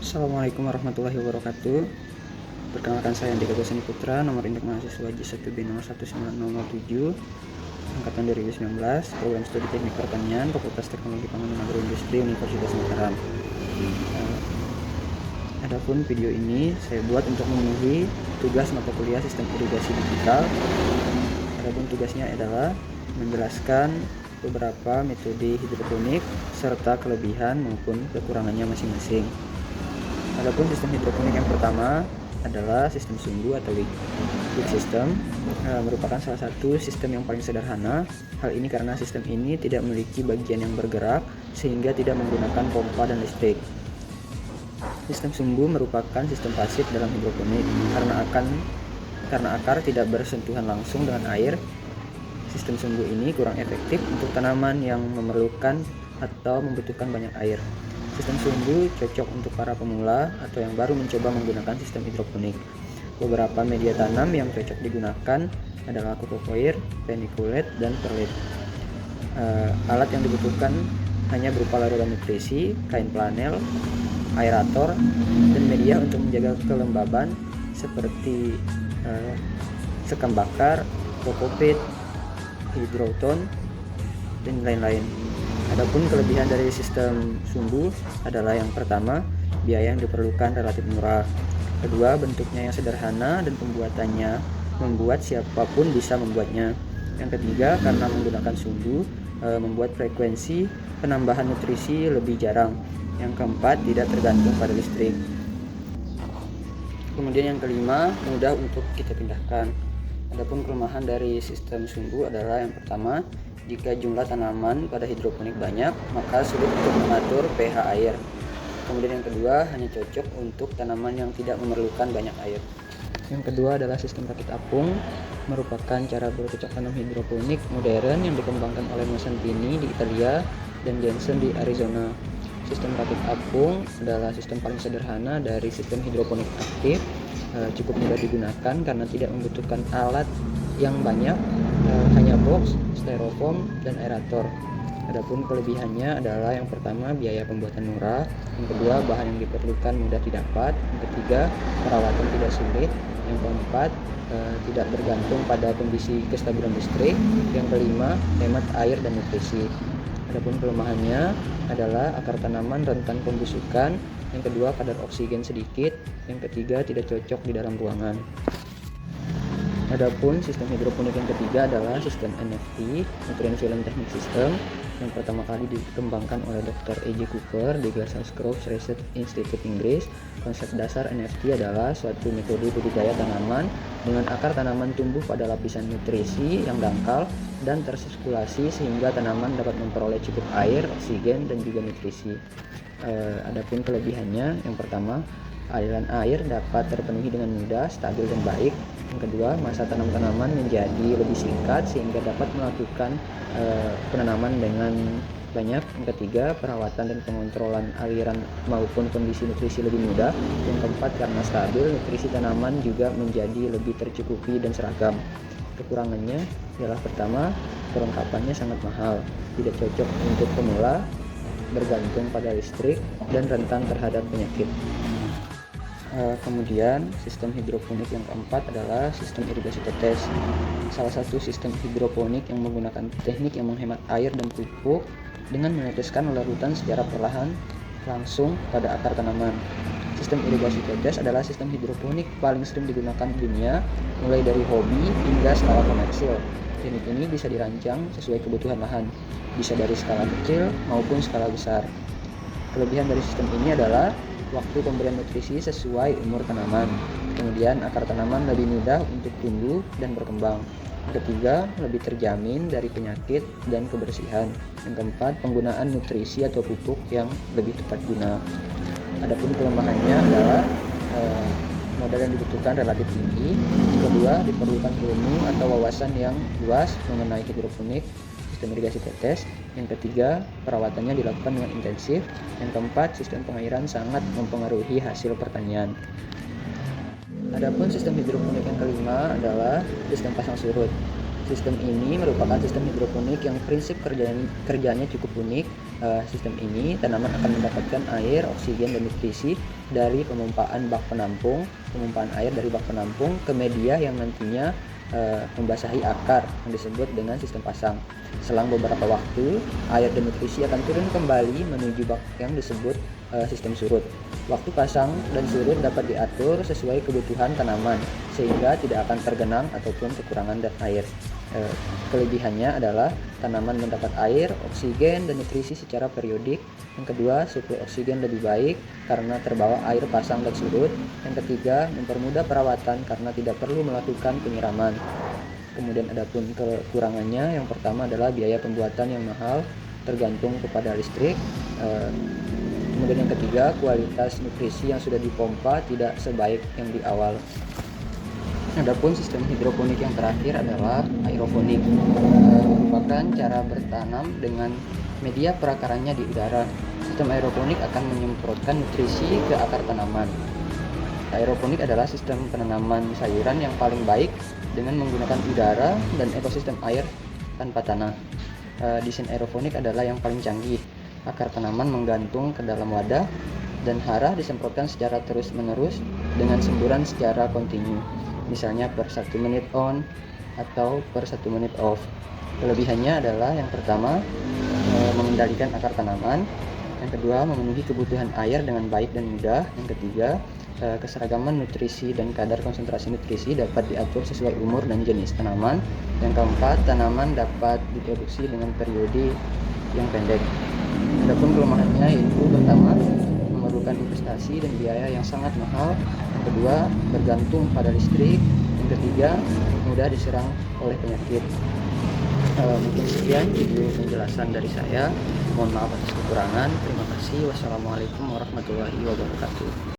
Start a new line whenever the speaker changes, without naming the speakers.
Assalamualaikum warahmatullahi wabarakatuh. Perkenalkan, saya Andika Goseni Putra, nomor induk mahasiswa J1B 019007, angkatan 2019, program studi Teknik Pertanian, Fakultas Teknologi Pangan dan Agroindustri, Universitas Mataram. Adapun video ini saya buat untuk memenuhi tugas mata kuliah Sistem Irigasi Digital. Adapun tugasnya adalah menjelaskan beberapa metode hidroponik serta kelebihan maupun kekurangannya masing-masing. Adapun sistem hidroponik yang pertama adalah sistem sumbu atau leak system, merupakan salah satu sistem yang paling sederhana. Hal ini karena sistem ini tidak memiliki bagian yang bergerak sehingga tidak menggunakan pompa dan listrik. Sistem sumbu merupakan sistem pasif dalam hidroponik karena akar tidak bersentuhan langsung dengan air. Sistem sumbu ini kurang efektif untuk tanaman yang memerlukan atau membutuhkan banyak air. Sistem sumbu cocok untuk para pemula atau yang baru mencoba menggunakan sistem hidroponik. Beberapa media tanam yang cocok digunakan adalah cococoir, vermiculite, dan perlite. Alat yang dibutuhkan hanya berupa larutan nutrisi, kain flanel, aerator, dan media untuk menjaga kelembaban seperti sekam bakar, kokopit, hidroton, dan lain-lain. Adapun kelebihan dari sistem sumbu adalah yang pertama, biaya yang diperlukan relatif murah. Kedua, bentuknya yang sederhana dan pembuatannya membuat siapapun bisa membuatnya. Yang ketiga, karena menggunakan sumbu membuat frekuensi penambahan nutrisi lebih jarang. Yang keempat, tidak tergantung pada listrik. Kemudian yang kelima, mudah untuk kita pindahkan. Adapun kelemahan dari sistem sumbu adalah yang pertama, jika jumlah tanaman pada hidroponik banyak, maka sulit untuk mengatur pH air. Kemudian yang kedua, hanya cocok untuk tanaman yang tidak memerlukan banyak air. Yang kedua adalah sistem rakit apung, merupakan cara bercocok tanam hidroponik modern yang dikembangkan oleh Mosentini di Italia dan Jensen di Arizona. Sistem rakit apung adalah sistem paling sederhana dari sistem hidroponik aktif, cukup mudah digunakan karena tidak membutuhkan alat yang banyak, hanya box, styrofoam, dan aerator. Adapun kelebihannya adalah yang pertama, biaya pembuatan murah. Yang kedua, bahan yang diperlukan mudah didapat. Yang ketiga, perawatan tidak sulit. Yang keempat, tidak bergantung pada kondisi kestabilan listrik. Yang kelima, hemat air dan nutrisi. Adapun kelemahannya adalah akar tanaman rentan pembusukan. Yang kedua, kadar oksigen sedikit. Yang ketiga, tidak cocok di dalam ruangan. Adapun sistem hidroponik yang ketiga adalah sistem NFT, Nutrient Film Technique System, yang pertama kali dikembangkan oleh Dr. E.J. Cooper di Glasshouse Crops Research Institute Inggris. Konsep dasar NFT adalah suatu metode budidaya tanaman dengan akar tanaman tumbuh pada lapisan nutrisi yang dangkal dan tersirkulasi sehingga tanaman dapat memperoleh cukup air, oksigen, dan juga nutrisi. Adapun kelebihannya, yang pertama, aliran air dapat terpenuhi dengan mudah, stabil, dan baik. Yang kedua, masa tanam tanaman menjadi lebih singkat sehingga dapat melakukan penanaman dengan banyak. Yang ketiga, perawatan dan pengontrolan aliran maupun kondisi nutrisi lebih mudah. Yang keempat, karena stabil, nutrisi tanaman juga menjadi lebih tercukupi dan seragam. Kekurangannya adalah pertama, perlengkapannya sangat mahal, tidak cocok untuk pemula, bergantung pada listrik, dan rentan terhadap penyakit. Kemudian sistem hidroponik yang keempat adalah sistem irigasi tetes. Salah satu sistem hidroponik yang menggunakan teknik yang menghemat air dan pupuk dengan meneteskan larutan secara perlahan langsung pada akar tanaman. Sistem irigasi tetes adalah sistem hidroponik paling sering digunakan di dunia, mulai dari hobi hingga skala komersil. Teknik ini bisa dirancang sesuai kebutuhan lahan, bisa dari skala kecil maupun skala besar. Kelebihan dari sistem ini adalah waktu pemberian nutrisi sesuai umur tanaman. Kemudian akar tanaman lebih mudah untuk tumbuh dan berkembang. Yang ketiga, lebih terjamin dari penyakit dan kebersihan. Yang keempat, penggunaan nutrisi atau pupuk yang lebih tepat guna. Adapun kelemahannya adalah modal yang dibutuhkan relatif tinggi. Yang kedua, diperlukan ilmu atau wawasan yang luas mengenai hidroponik, sistem irigasi tetes. Yang ketiga, perawatannya dilakukan dengan intensif. Yang keempat, sistem pengairan sangat mempengaruhi hasil pertanian. Adapun sistem hidroponik yang kelima adalah sistem pasang surut. Sistem ini merupakan sistem hidroponik yang prinsip kerjanya cukup unik. Sistem ini tanaman akan mendapatkan air, oksigen, dan nutrisi dari pemumpaan air dari bak penampung ke media yang nantinya membasahi akar yang disebut dengan sistem pasang. Selang beberapa waktu, air dan nutrisi akan turun kembali menuju bak yang disebut sistem surut. Waktu pasang dan surut dapat diatur sesuai kebutuhan tanaman sehingga tidak akan tergenang ataupun kekurangan air. Kelebihannya adalah tanaman mendapat air, oksigen, dan nutrisi secara periodik. Yang kedua, suplai oksigen lebih baik karena terbawa air pasang dan surut. Yang ketiga, mempermudah perawatan karena tidak perlu melakukan penyiraman. Kemudian adapun kekurangannya, yang pertama adalah biaya pembuatan yang mahal tergantung kepada listrik. Kemudian yang ketiga, kualitas nutrisi yang sudah dipompa tidak sebaik yang di awal. Adapun sistem hidroponik yang terakhir adalah aeroponik, merupakan cara bertanam dengan media perakarannya di udara. Sistem aeroponik akan menyemprotkan nutrisi ke akar tanaman. Aeroponik adalah sistem penanaman sayuran yang paling baik dengan menggunakan udara dan ekosistem air tanpa tanah. Desain aeroponik adalah yang paling canggih. Akar tanaman menggantung ke dalam wadah dan hara disemprotkan secara terus-menerus dengan semburan secara kontinu. Misalnya per 1 menit on atau per 1 menit off. Kelebihannya adalah yang pertama, mengendalikan akar tanaman. Yang kedua, memenuhi kebutuhan air dengan baik dan mudah. Yang ketiga, keseragaman nutrisi dan kadar konsentrasi nutrisi dapat diatur sesuai umur dan jenis tanaman. Yang keempat, tanaman dapat diproduksi dengan periode yang pendek. Adapun kelemahannya yaitu pertama, memerlukan investasi dan biaya yang sangat mahal. Yang kedua, bergantung pada listrik. Yang ketiga, mudah diserang oleh penyakit. Mungkin sekian video penjelasan dari saya. Mohon maaf atas kekurangan. Terima kasih. Wassalamualaikum warahmatullahi wabarakatuh.